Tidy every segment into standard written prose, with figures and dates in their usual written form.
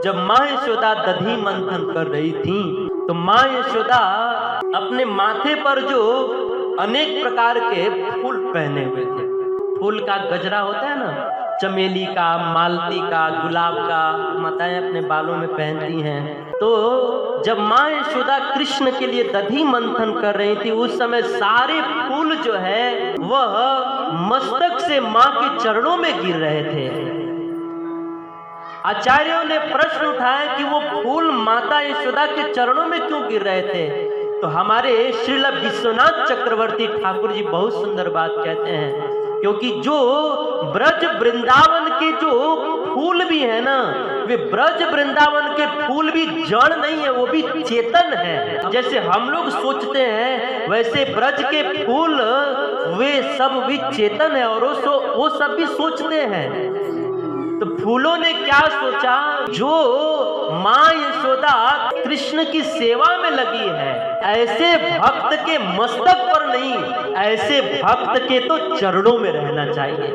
जब माँ यशोदा दधी मंथन कर रही थी तो माँ यशोदा अपने माथे पर जो अनेक प्रकार के फूल पहने हुए थे, फूल का गजरा होता है ना, चमेली का, मालती का, गुलाब का, माताएं अपने बालों में पहनती हैं। तो जब माँ यशोदा कृष्ण के लिए दधी मंथन कर रही थी उस समय सारे फूल जो है वह मस्तक से माँ के चरणों में गिर रहे थे। आचार्यों ने प्रश्न उठाया कि वो फूल माता यशोदा के चरणों में क्यों गिर रहे थे। तो हमारे श्रील विश्वनाथ चक्रवर्ती ठाकुर जी बहुत सुंदर बात कहते हैं, क्योंकि जो ब्रज वृंदावन के जो फूल भी है ना, वे ब्रज वृंदावन के फूल भी जड़ नहीं है, वो भी चेतन है। जैसे हम लोग सोचते हैं वैसे ब्रज के फूल वे सब भी चेतन है और वो सब भी सोचते हैं। तो फूलों ने क्या सोचा, जो माँ यशोदा कृष्ण की सेवा में लगी है, ऐसे भक्त के मस्तक पर नहीं, ऐसे भक्त के तो चरणों में रहना चाहिए।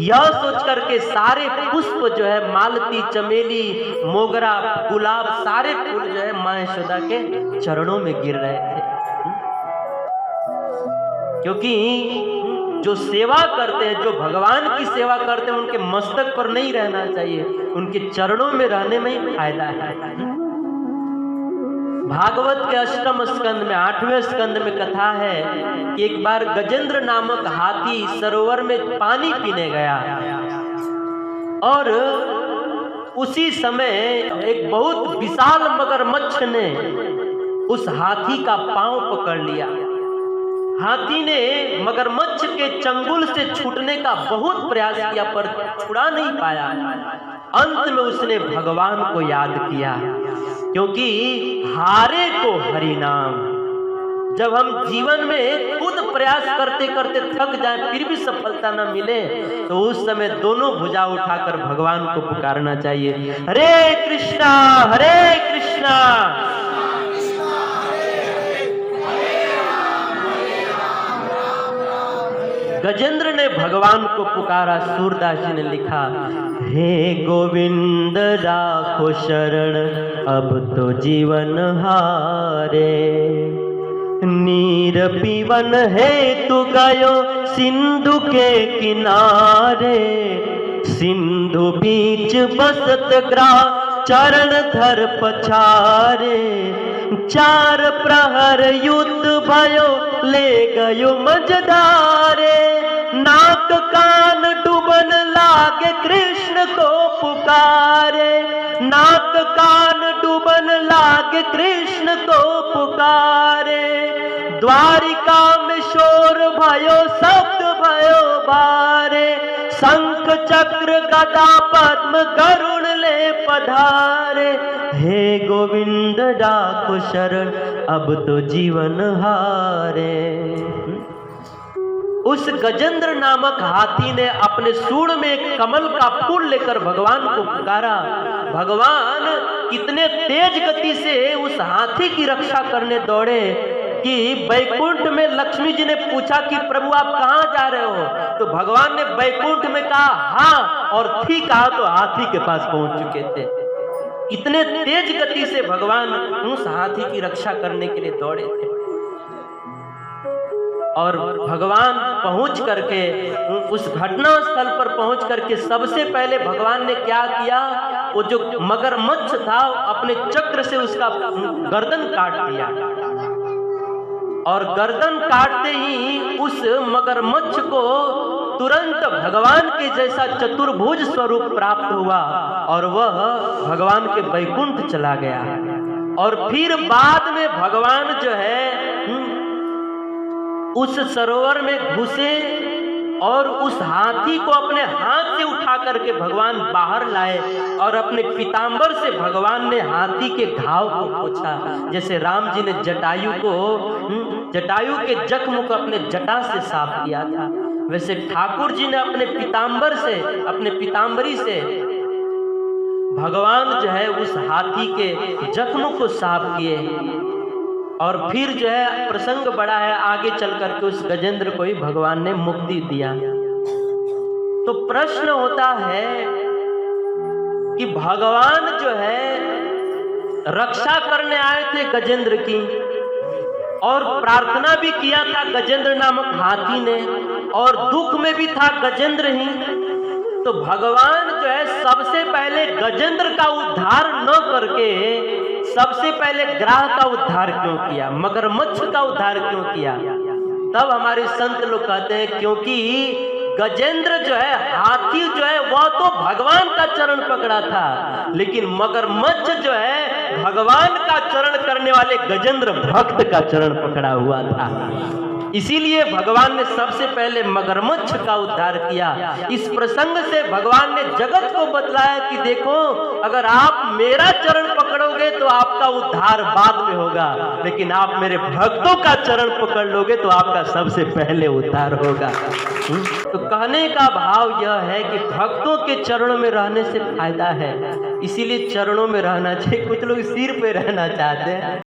यह सोच करके सारे पुष्प जो है, मालती, चमेली, मोगरा, गुलाब, सारे फूल जो है माँ यशोदा के चरणों में गिर रहे थे। क्योंकि जो सेवा करते हैं, जो भगवान की सेवा करते हैं, उनके मस्तक पर नहीं रहना चाहिए, उनके चरणों में रहने में ही फायदा है। भागवत के 8वें स्कंद में 8वें स्कंद में कथा है कि एक बार गजेंद्र नामक हाथी सरोवर में पानी पीने गया और उसी समय एक बहुत विशाल मगरमच्छ ने उस हाथी का पांव पकड़ लिया। हाथी ने मगरमच्छ के चंगुल से छूटने का बहुत प्रयास किया पर छुड़ा नहीं पाया। अंत में उसने भगवान को याद किया, क्योंकि हारे को हरि नाम। जब हम जीवन में खुद प्रयास करते करते थक जाएं फिर भी सफलता न मिले तो उस समय दोनों भुजा उठाकर भगवान को पुकारना चाहिए, हरे कृष्णा हरे कृष्णा। गजेंद्र ने भगवान को पुकारा। सूरदास जी ने लिखा, हे गोविंद राखो शरण अब तो जीवन हारे, नीर पीवन है तू गयो सिंधु के किनारे, सिंधु बीच बसत ग्राह चरण धर पछारे, चार प्रहर युद्ध भयो ले गयो मझधारे, नाक कान डूबन लागे कृष्ण को पुकारे, नाक कान डूबन लागे कृष्ण को पुकारे, द्वारिका में शोर भयो शब्द भयो बारे, शंख चक्र गदा पद्म गरुण ले पधारे, हे गोविंद राखो शरण अब तो जीवन हारे। उस गजेंद्र नामक हाथी ने अपने सूंड में एक कमल का फूल लेकर भगवान को पुकारा। भगवान कितने तेज गति से उस हाथी की रक्षा करने दौड़े कि बैकुंठ में लक्ष्मी जी ने पूछा कि प्रभु आप कहाँ जा रहे हो, तो भगवान ने बैकुंठ में कहा हाँ, और ठीक कहा तो हाथी के पास पहुंच चुके थे। इतने तेज गति से भगवान उस हाथी की रक्षा करने के लिए दौड़े थे। और भगवान पहुंच करके उस घटना स्थल पर पहुंच करके सबसे पहले भगवान ने क्या किया, वो जो मगरमच्छ था अपने चक्र से उसका गर्दन काट दिया, और गर्दन काटते ही उस मगरमच्छ को तुरंत भगवान के जैसा चतुर्भुज स्वरूप प्राप्त हुआ और वह भगवान के बैकुंठ चला गया। और फिर बाद में भगवान जो है उस सरोवर में घुसे और उस हाथी को अपने हाथ से उठा करके भगवान बाहर लाए और अपने पीतांबर से भगवान ने हाथी के घाव को पोंछा। जैसे राम जी ने जटायु के जख्म को अपने जटा से साफ किया था, वैसे ठाकुर जी ने अपने पीतांबर से, अपने पीतांबरी से भगवान जो है उस हाथी के जख्म को साफ किए। और फिर जो है प्रसंग बड़ा है, आगे चल करके उस गजेंद्र को ही भगवान ने मुक्ति दिया। तो प्रश्न होता है कि भगवान जो है रक्षा करने आए थे गजेंद्र की, और प्रार्थना भी किया था गजेंद्र नामक हाथी ने, और दुख में भी था गजेंद्र ही। तो भगवान जो है सबसे पहले गजेंद्र का उद्धार न करके सबसे पहले ग्राह का उद्धार क्यों किया, मगरमच्छ का उद्धार क्यों किया? तब हमारे संत लोग कहते हैं क्योंकि गजेंद्र जो है, हाथी जो है, वह तो भगवान का चरण पकड़ा था, लेकिन मगरमच्छ जो है भगवान का चरण करने वाले गजेंद्र भक्त का चरण पकड़ा हुआ था। इसीलिए भगवान ने सबसे पहले मगरमच्छ का उद्धार किया। इस प्रसंग से भगवान ने जगत को बतलाया कि देखो, अगर आप मेरा चरण पकड़ोगे तो आपका उद्धार बाद में होगा, लेकिन आप मेरे भक्तों का चरण पकड़ लोगे तो आपका सबसे पहले उद्धार होगा। तो कहने का भाव यह है कि भक्तों के चरणों में रहने से फायदा है, इसीलिए चरणों में रहना चाहिए। कुछ लोग सिर पे रहना चाहते हैं।